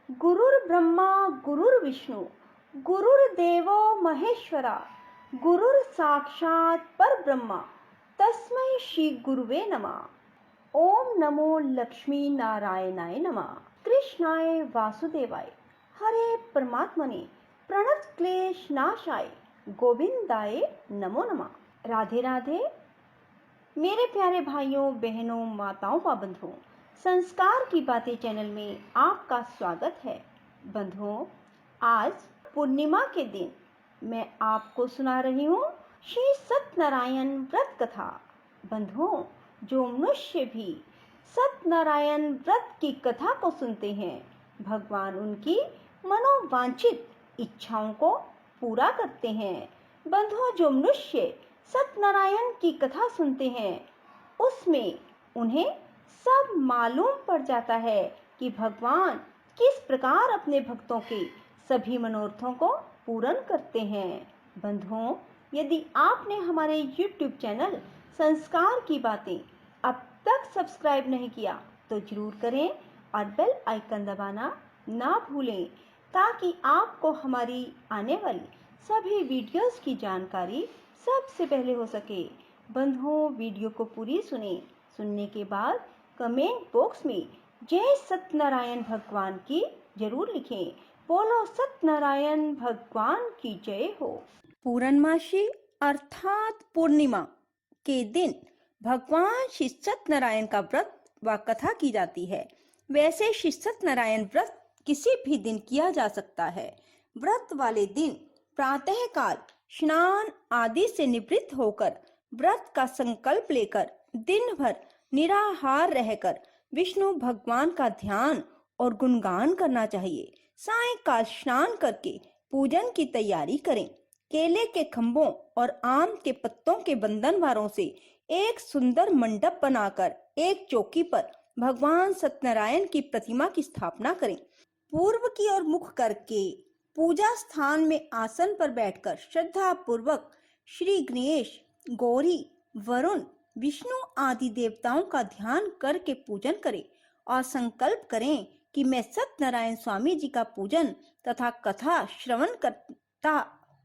गुरुर्ब्रह्मा गुरुर्विष्णु गुरुर्देवो महेश्वरा गुरुर साक्षात परब्रह्मा तस्मै श्री गुरुवे नमः। ओम नमो लक्ष्मी नारायणाय नमः। कृष्णाय वासुदेवाय हरे परमात्मने प्रणत क्लेश नाशाय गोविंदाय नमो नमः। राधे राधे मेरे प्यारे भाइयों बहनों माताओं व बंधुओं, संस्कार की बातें चैनल में आपका स्वागत है। बंधुओं, आज पूर्णिमा के दिन मैं आपको सुना रही हूँ श्री सत्यनारायण व्रत कथा। बंधुओं, जो मनुष्य भी सत्यनारायण व्रत की कथा को सुनते हैं, भगवान उनकी मनोवांछित इच्छाओं को पूरा करते हैं। बंधुओं, जो मनुष्य सत्यनारायण की कथा सुनते हैं, उसमें उन्हें सब मालूम पड़ जाता है कि भगवान किस प्रकार अपने भक्तों के सभी मनोरथों को पूर्ण करते हैं। बंधुओं, यदि आपने हमारे YouTube चैनल संस्कार की बातें अब तक सब्सक्राइब नहीं किया तो जरूर करें और बेल आइकन दबाना ना भूलें, ताकि आपको हमारी आने वाली सभी वीडियोस की जानकारी सबसे पहले हो सके। बंधुओं, वीडियो को पूरी सुनने के बाद कमेंट बॉक्स में जय सत्यनारायण भगवान की जरूर लिखें। बोलो सत्यनारायण भगवान की जय हो। पूर्णमासी अर्थात पूर्णिमा के दिन भगवान श्री सत्यनारायण का व्रत व कथा की जाती है। वैसे श्री सत्यनारायण व्रत किसी भी दिन किया जा सकता है। व्रत वाले दिन प्रातः काल स्नान आदि से निवृत्त होकर व्रत का संकल्प लेकर दिन भर निराहार रहकर विष्णु भगवान का ध्यान और गुणगान करना चाहिए। सायंकाल स्नान करके पूजन की तैयारी करें। केले के खंभों और आम के पत्तों के बंधनवारों से एक सुंदर मंडप बनाकर एक चौकी पर भगवान सत्यनारायण की प्रतिमा की स्थापना करें। पूर्व की ओर मुख करके पूजा स्थान में आसन पर बैठकर श्रद्धा पूर्वक श्री गणेश, गौरी, वरुण, विष्णु आदि देवताओं का ध्यान करके पूजन करें और संकल्प करें कि मैं सत्यनारायण स्वामी जी का पूजन तथा कथा श्रवण करता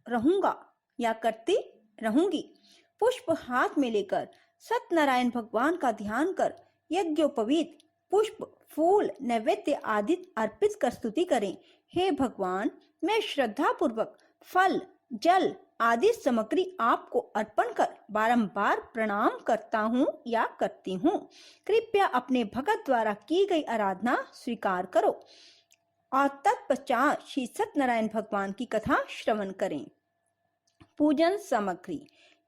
रहूंगा या करती रहूंगी। पुष्प हाथ में लेकर सत्यनारायण भगवान का ध्यान कर यज्ञोपवीत पुष्प, फूल, नैवेद्य आदि अर्पित कर स्तुति करें। हे भगवान, मैं श्रद्धा पूर्वक फल, जल आदि सामग्री आपको अर्पण कर बारंबार प्रणाम करता हूँ या करती हूँ। कृपया अपने भगत द्वारा की गई आराधना स्वीकार करो और तत्पश्चात श्री सत्यनारायण भगवान की कथा श्रवण करें। पूजन सामग्री: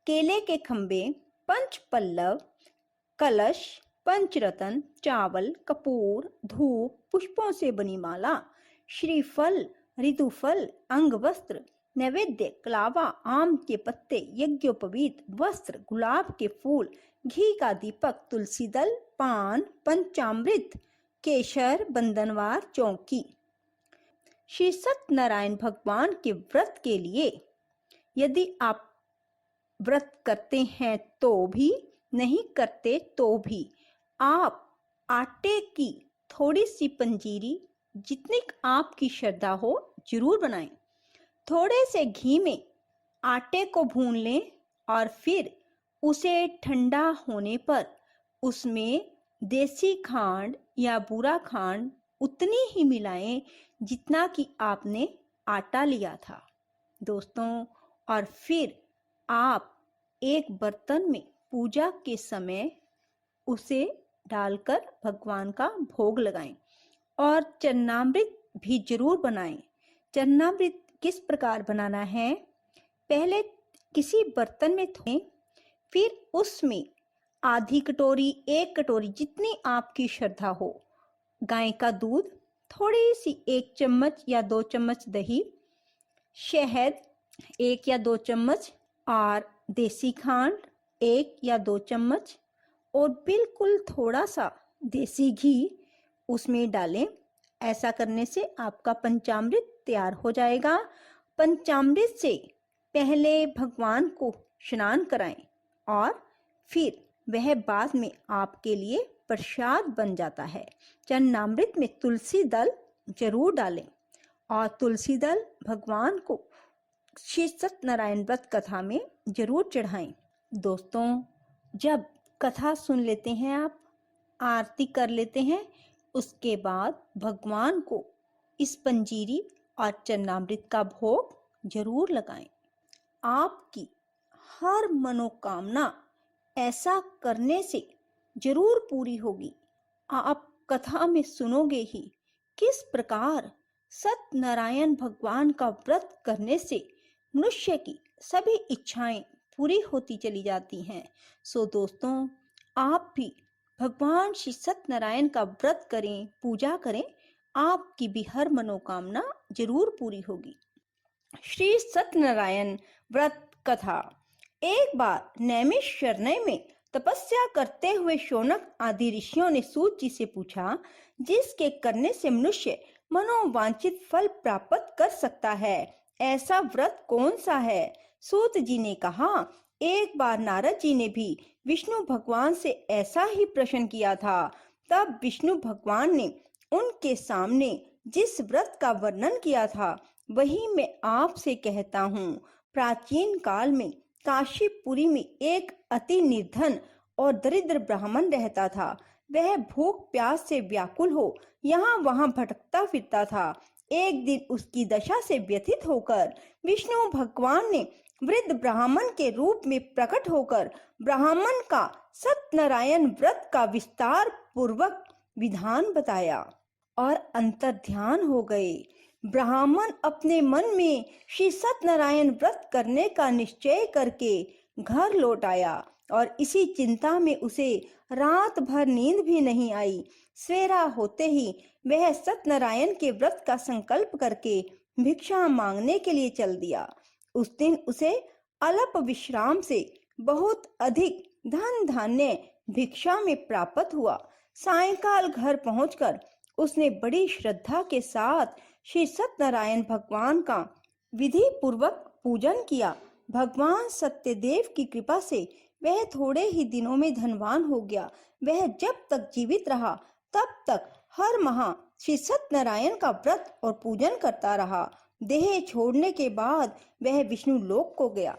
केले के खंबे, पंच पल्लव, कलश, पंचरत्न, चावल, कपूर, धूप, पुष्पों से बनी माला, श्रीफल, ऋतुफल, अंगवस्त्र, नैवेद्य, कलावा, आम के पत्ते, यज्ञोपवीत वस्त्र, गुलाब के फूल, घी का दीपक, तुलसी दल, पान, पंचामृत, केशर, बंधनवार, चौकी। श्री सत्यनारायण भगवान के व्रत के लिए यदि आप व्रत करते हैं तो भी, नहीं करते तो भी, आप आटे की थोड़ी सी पंजीरी, जितनी आपकी श्रद्धा हो, जरूर बनाएं। थोड़े से घी में आटे को भून लें और फिर उसे ठंडा होने पर उसमें देसी खांड या बूरा खांड उतनी ही मिलाएं जितना कि आपने आटा लिया था दोस्तों। और फिर आप एक बर्तन में पूजा के समय उसे डालकर भगवान का भोग लगाएं और चरणामृत भी जरूर बनाएं। चरणामृत किस प्रकार बनाना है? पहले किसी बर्तन में धोएं, फिर उसमें आधी कटोरी, एक कटोरी, जितनी आपकी श्रद्धा हो, गाय का दूध, थोड़ी सी 1 चम्मच या 2 चम्मच दही, शहद 1 या 2 चम्मच और देसी खांड 1 या 2 चम्मच और बिल्कुल थोड़ा सा देसी घी उसमें डालें। ऐसा करने से आपका पंचामृत तैयार हो जाएगा। पंचामृत से पहले भगवान को स्नान कराएं और फिर वह बाद में आपके लिए प्रसाद बन जाता है। चरणामृत में तुलसी दल जरूर डालें और तुलसी दल भगवान को श्री सत्यनारायण व्रत कथा में जरूर चढ़ाएं। दोस्तों, जब कथा सुन लेते हैं आप, आरती कर लेते हैं, उसके बाद भगवान को इस पंजीरी और चरणामृत का भोग जरूर लगाएं। आपकी हर मनोकामना ऐसा करने से जरूर पूरी होगी। आप कथा में सुनोगे ही किस प्रकार सत्यनारायण भगवान का व्रत करने से मनुष्य की सभी इच्छाएं पूरी होती चली जाती हैं। सो दोस्तों, आप भी भगवान श्री सत्यनारायण का व्रत करें, पूजा करें, आपकी भी हर मनोकामना जरूर पूरी होगी। श्री सत्यनारायण व्रत कथा। एक बार नैमिषारण्य में तपस्या करते हुए शौनक आदि ऋषियों ने सूत जी से पूछा, जिसके करने से मनुष्य मनोवांछित फल प्राप्त कर सकता है, ऐसा व्रत कौन सा है? सूत जी ने कहा, एक बार नारद जी ने भी विष्णु भगवान से ऐसा ही प्रश्न किया था। तब विष्णु भगवान ने उनके सामने जिस व्रत का वर्णन किया था, वही मैं आपसे कहता हूँ। प्राचीन काल में काशीपुरी में एक अति निर्धन और दरिद्र ब्राह्मण रहता था। वह भूख प्यास से व्याकुल हो यहाँ वहाँ भटकता फिरता था। एक दिन उसकी दशा से व्यथित होकर विष्णु भगवान ने वृद्ध ब्राह्मण के रूप में प्रकट होकर ब्राह्मण का सत्यनारायण व्रत का विस्तार पूर्वक विधान बताया और अंतर्ध्यान हो गए। ब्राह्मण अपने मन में श्री सत्यनारायण व्रत करने का निश्चय करके घर लौट आया और इसी चिंता में उसे रात भर नींद भी नहीं आई। सवेरा होते ही वह सत्यनारायण के व्रत का संकल्प करके भिक्षा मांगने के लिए चल दिया। उस दिन उसे अल्प विश्राम से बहुत अधिक धन धान्य भिक्षा में प्राप्त हुआ। सायंकाल घर पहुंचकर उसने बड़ी श्रद्धा के साथ श्री सत्यनारायण भगवान का विधि पूर्वक पूजन किया। भगवान सत्यदेव की कृपा से वह थोड़े ही दिनों में धनवान हो गया। वह जब तक जीवित रहा तब तक हर माह श्री सत्यनारायण का व्रत और पूजन करता रहा। देह छोड़ने के बाद वह विष्णु लोक को गया।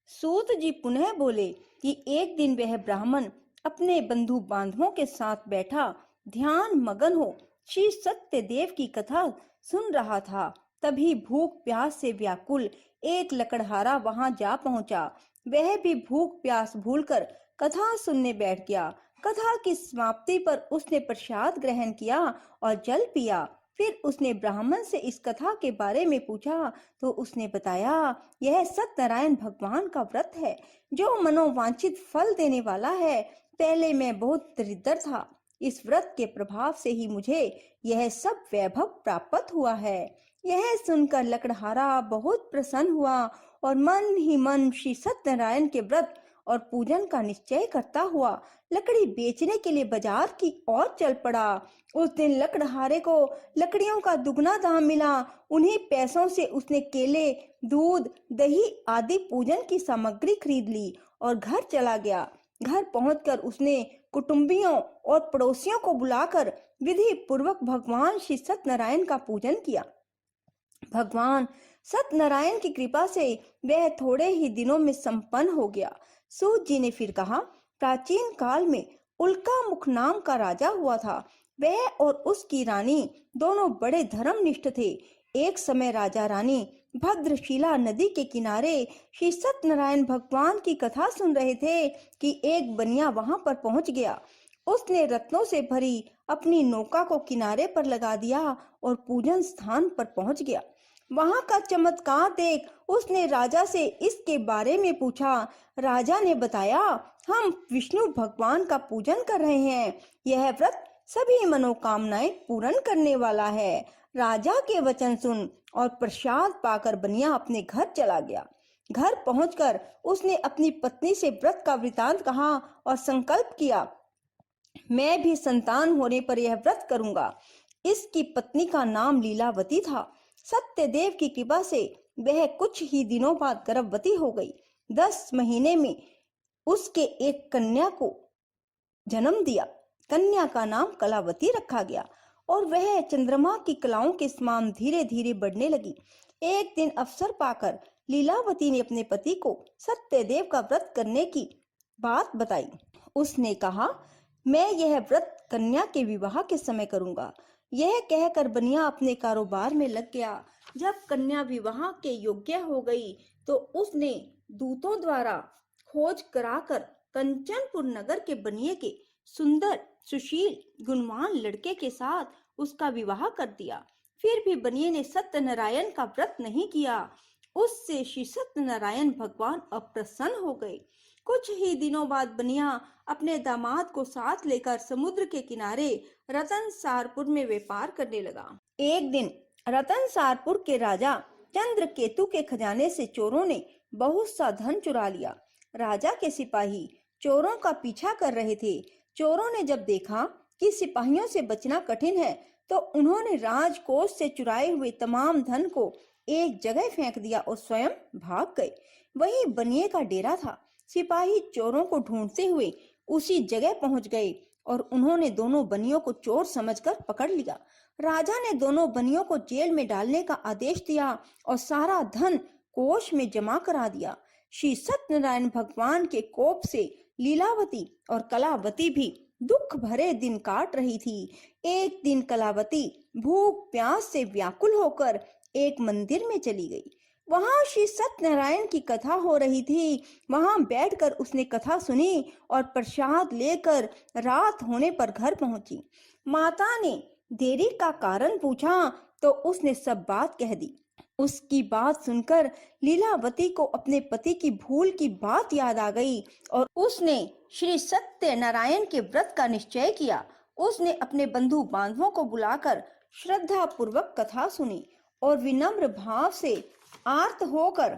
सूत जी पुनः बोले कि एक दिन वह ब्राह्मण अपने बंधु बांधवों के साथ बैठा ध्यान मगन हो श्री सत्यदेव की कथा सुन रहा था। तभी भूख प्यास से व्याकुल एक लकड़हारा वहां जा पहुंचा। वह भी भूख प्यास भूलकर कथा सुनने बैठ गया। कथा की समाप्ति पर उसने प्रसाद ग्रहण किया और जल पिया। फिर उसने ब्राह्मण से इस कथा के बारे में पूछा तो उसने बताया, यह सत्यनारायण भगवान का व्रत है जो मनोवांछित फल देने वाला है। पहले मैं बहुत दरिद्र था, इस व्रत के प्रभाव से ही मुझे यह सब वैभव प्राप्त हुआ है। यह सुनकर लकड़हारा बहुत प्रसन्न हुआ और मन ही मन श्री सत्यनारायण के व्रत और पूजन का निश्चय करता हुआ लकड़ी बेचने के लिए बाजार की ओर चल पड़ा। उस दिन लकड़हारे को लकड़ियों का दुगना दाम मिला। उन्हीं पैसों से उसने केले, दूध, दही आदि पूजन की सामग्री खरीद ली और घर चला गया। घर पहुंचकर उसने कुटुंबियों और पड़ोसियों को बुलाकर विधि पूर्वक भगवान श्री सत्यनारायण का पूजन किया। भगवान सत्यनारायण की कृपा से वह थोड़े ही दिनों में संपन्न हो गया। सूत जी ने फिर कहा, प्राचीन काल में उल्का मुख नाम का राजा हुआ था। वह और उसकी रानी दोनों बड़े धर्मनिष्ठ थे। एक समय राजा रानी भद्रशिला नदी के किनारे श्री सत्यनारायण भगवान की कथा सुन रहे थे कि एक बनिया वहां पर पहुंच गया। उसने रत्नों से भरी अपनी नौका को किनारे पर लगा दिया और पूजन स्थान पर पहुंच गया। वहां का चमत्कार देख उसने राजा से इसके बारे में पूछा। राजा ने बताया, हम विष्णु भगवान का पूजन कर रहे हैं। यह व्रत सभी मनोकामनाएं पूर्ण करने वाला है। राजा के वचन सुन और प्रसाद पाकर बनिया अपने घर चला गया। घर पहुंचकर उसने अपनी पत्नी से व्रत का वृतांत कहा और संकल्प किया, मैं भी संतान होने पर यह व्रत करूंगा। इसकी पत्नी का नाम लीलावती था। सत्यदेव की कृपा से वह कुछ ही दिनों बाद गर्भवती हो गई। 10 महीने में उसके एक कन्या को जन्म दिया। कन्या का नाम कलावती रखा गया और वह चंद्रमा की कलाओं के समान धीरे धीरे बढ़ने लगी। एक दिन अवसर पाकर लीलावती ने अपने पति को सत्यदेव का व्रत करने की बात बताई। उसने कहा, मैं यह व्रत कन्या के विवाह के समय करूंगा। यह कहकर बनिया अपने कारोबार में लग गया। जब कन्या विवाह के योग्य हो गई तो उसने दूतों द्वारा खोज कराकर कंचनपुर नगर के बनिए के सुंदर, सुशील, गुणवान लड़के के साथ उसका विवाह कर दिया। फिर भी बनिए ने सत्यनारायण का व्रत नहीं किया। उससे श्री सत्यनारायण भगवान अप्रसन्न हो गए। कुछ ही दिनों बाद बनिया अपने दामाद को साथ लेकर समुद्र के किनारे रतनसारपुर में व्यापार करने लगा। एक दिन रतनसारपुर के राजा चंद्रकेतु के खजाने से चोरों ने बहुत सा धन चुरा लिया। राजा के सिपाही चोरों का पीछा कर रहे थे। चोरों ने जब देखा कि सिपाहियों से बचना कठिन है तो उन्होंने राजकोष से चुराए हुए तमाम धन को एक जगह फेंक दिया और स्वयं भाग गए। वहीं बनिए का डेरा था। सिपाही चोरों को ढूंढते हुए उसी जगह पहुंच गए और उन्होंने दोनों बनियों को चोर समझकर पकड़ लिया। राजा ने दोनों बनियों को जेल में डालने का आदेश दिया और सारा धन कोष में जमा करा दिया। श्री सत्यनारायण भगवान के कोप से लीलावती और कलावती भी दुख भरे दिन काट रही थी। एक दिन कलावती भूख प्यास से व्याकुल होकर एक मंदिर में चली गई। वहां श्री सत्यनारायण की कथा हो रही थी। वहां बैठकर उसने कथा सुनी और प्रसाद लेकर रात होने पर घर पहुंची। माता ने देरी का कारण पूछा तो उसने सब बात कह दी। उसकी बात सुनकर लीलावती को अपने पति की भूल की बात याद आ गई और उसने श्री सत्यनारायण के व्रत का निश्चय किया। उसने अपने बंधु बांधवों को बुलाकर श्रद्धा पूर्वक कथा सुनी और विनम्र भाव से आर्त होकर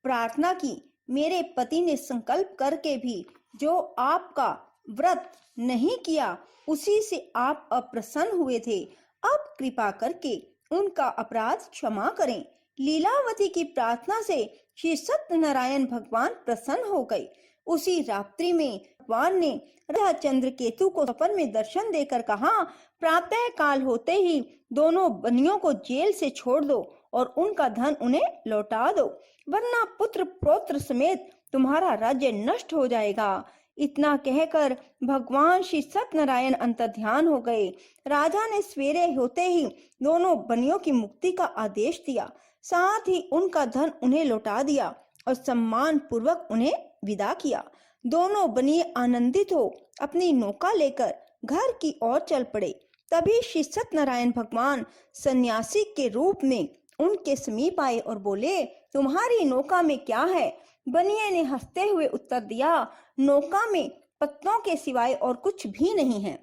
प्रार्थना की, मेरे पति ने संकल्प करके भी जो आपका व्रत नहीं किया उसी से आप अप्रसन्न हुए थे। अब कृपा करके उनका अपराध क्षमा करें। लीलावती की प्रार्थना से श्री सत्यनारायण भगवान प्रसन्न हो गए। उसी रात्रि में भगवान ने राजा चंद्रकेतु को सपन में दर्शन देकर कहा, प्रातः काल होते ही दोनों बनियों को जेल से छोड़ दो और उनका धन उन्हें लौटा दो, वरना पुत्र पौत्र समेत तुम्हारा राज्य नष्ट हो जाएगा। इतना कहकर भगवान श्री सत्यनारायण अंतर्ध्यान हो गए। राजा ने सवेरे होते ही दोनों बनियों की मुक्ति का आदेश दिया, साथ ही उनका धन उन्हें लौटा दिया और सम्मान पूर्वक उन्हें विदा किया। दोनों बनिए आनंदित हो अपनी नौका लेकर घर की ओर चल पड़े। तभी श्री सत्यनारायण भगवान सन्यासी के रूप में उनके समीप आए और बोले, तुम्हारी नौका में क्या है? बनिए ने हंसते हुए उत्तर दिया, नौका में पत्तों के सिवाय और कुछ भी नहीं है।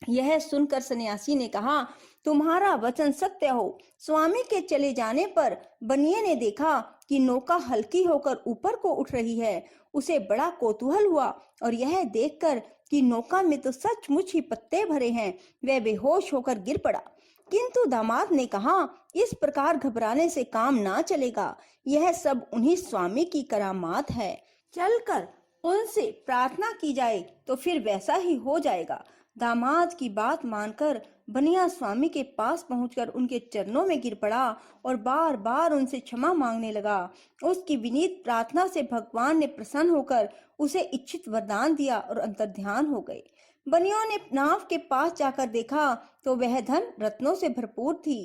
यह सुनकर सन्यासी ने कहा, तुम्हारा वचन सत्य हो। स्वामी के चले जाने पर बनिए ने देखा कि नौका हल्की होकर ऊपर को उठ रही है। उसे बड़ा कौतूहल हुआ और यह देखकर कि नौका में तो सचमुच ही पत्ते भरे हैं, वह बेहोश होकर गिर पड़ा। किंतु दामाद ने कहा, इस प्रकार घबराने से काम ना चलेगा, यह सब उन्हीं स्वामी की करामात है। चलकर उनसे प्रार्थना की जाए तो फिर वैसा ही हो जाएगा। दामाद की बात मानकर बनिया स्वामी के पास पहुंचकर उनके चरणों में गिर पड़ा और बार बार उनसे क्षमा मांगने लगा। उसकी विनीत प्रार्थना से भगवान ने प्रसन्न होकर उसे इच्छित वरदान दिया और अंतर्ध्यान हो गए। बनियों ने नाव के पास जाकर देखा तो वह धन रत्नों से भरपूर थी।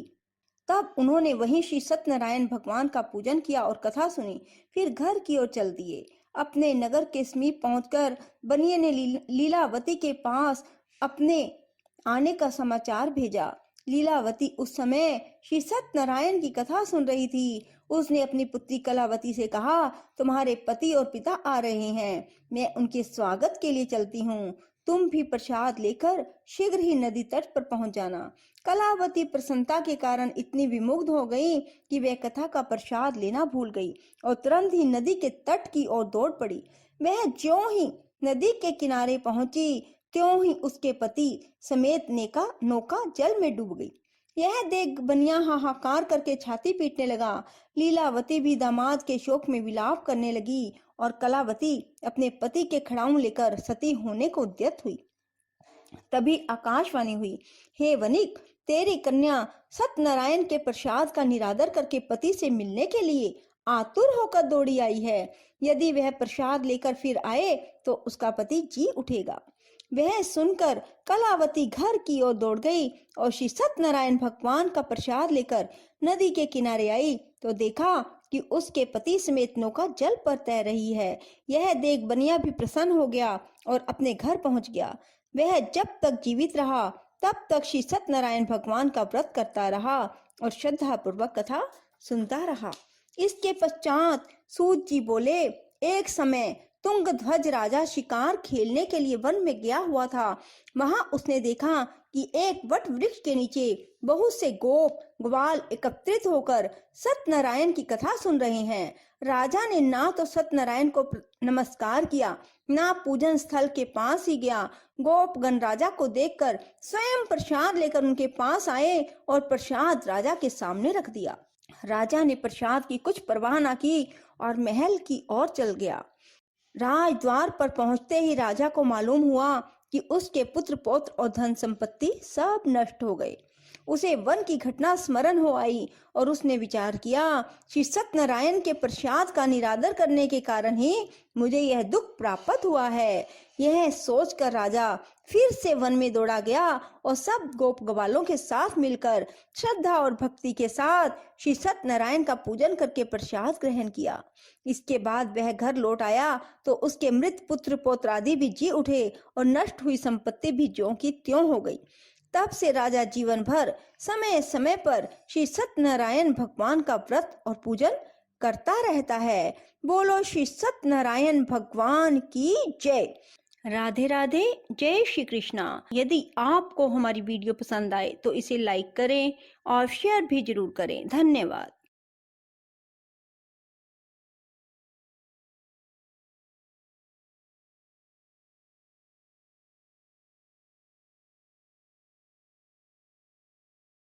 तब उन्होंने वहीं श्री सत्यनारायण भगवान का पूजन किया और कथा सुनी। फिर घर की ओर चल दिए। अपने नगर के समीप पहुंचकर बनिए ने लीलावती के पास अपने आने का समाचार भेजा। लीलावती उस समय श्री सत्यनारायण की कथा सुन रही थी। उसने अपनी पुत्री कलावती से कहा, तुम्हारे पति और पिता आ रहे हैं, मैं उनके स्वागत के लिए चलती हूँ। तुम भी प्रसाद लेकर शीघ्र ही नदी तट पर पहुंच जाना। कलावती प्रसन्नता के कारण इतनी विमुग्ध हो गई कि वह कथा का प्रसाद लेना भूल गई और तुरंत ही नदी के तट की ओर दौड़ पड़ी। वह ज्यों ही नदी के किनारे पहुंची त्यों ही उसके पति समेत नौका जल में डूब गई। यह देख बनिया हाहाकार करके छाती पीटने लगा। लीलावती भी दामाद के शोक में विलाप करने लगी और कलावती अपने पति के खड़ाऊं लेकर सती होने को उद्यत हुई। तभी आकाशवाणी हुई, हे वनिक, तेरी कन्या सत्यनारायण के प्रसाद का निरादर करके पति से मिलने के लिए आतुर होकर दौड़ी आई है। यदि वह प्रसाद लेकर फिर आए तो उसका पति जी उठेगा। वह सुनकर कलावती घर की ओर दौड़ गई और श्री सत्यनारायण भगवान का प्रसाद लेकर नदी के किनारे आई तो देखा कि उसके पति समेत नौका जल पर तैर रही है। यह देख बनिया भी प्रसन्न हो गया और अपने घर पहुंच गया। वह जब तक जीवित रहा तब तक श्री सत्यनारायण भगवान का व्रत करता रहा और श्रद्धा पूर्वक कथा सुनता रहा। इसके पश्चात सूत जी बोले, एक समय तुंगध्वज राजा शिकार खेलने के लिए वन में गया हुआ था। वहां उसने देखा कि एक वट वृक्ष के नीचे बहुत से गोप ग्वाल एकत्रित होकर सत्यनारायण की कथा सुन रहे हैं। राजा ने ना तो सत्यनारायण को नमस्कार किया, ना पूजन स्थल के पास ही गया। गोपगण राजा को देखकर स्वयं प्रसाद लेकर उनके पास आए और प्रसाद राजा के सामने रख दिया। राजा ने प्रसाद की कुछ परवाह न की और महल की ओर चल गया। राजद्वार पर पहुंचते ही राजा को मालूम हुआ कि उसके पुत्र पौत्र और धन संपत्ति सब नष्ट हो गए। उसे वन की घटना स्मरण हो आई और उसने विचार किया, श्री सत्यनारायण के प्रसाद का निरादर करने के कारण ही मुझे यह दुख प्राप्त हुआ है। यह सोचकर राजा फिर से वन में दौड़ा गया और सब गोप ग्वालों के साथ मिलकर श्रद्धा और भक्ति के साथ श्री सत्यनारायण का पूजन करके प्रसाद ग्रहण किया। इसके बाद वह घर लौट आया तो उसके मृत पुत्र पौत्र आदि भी जी उठे और नष्ट हुई संपत्ति भी ज्यों की त्यों हो गई। तब से राजा जीवन भर समय समय पर श्री सत्यनारायण भगवान का व्रत और पूजन करता रहता है। बोलो श्री सत्यनारायण भगवान की जय। राधे राधे, जय श्री कृष्णा। यदि आपको हमारी वीडियो पसंद आए तो इसे लाइक करें और शेयर भी जरूर करें। धन्यवाद।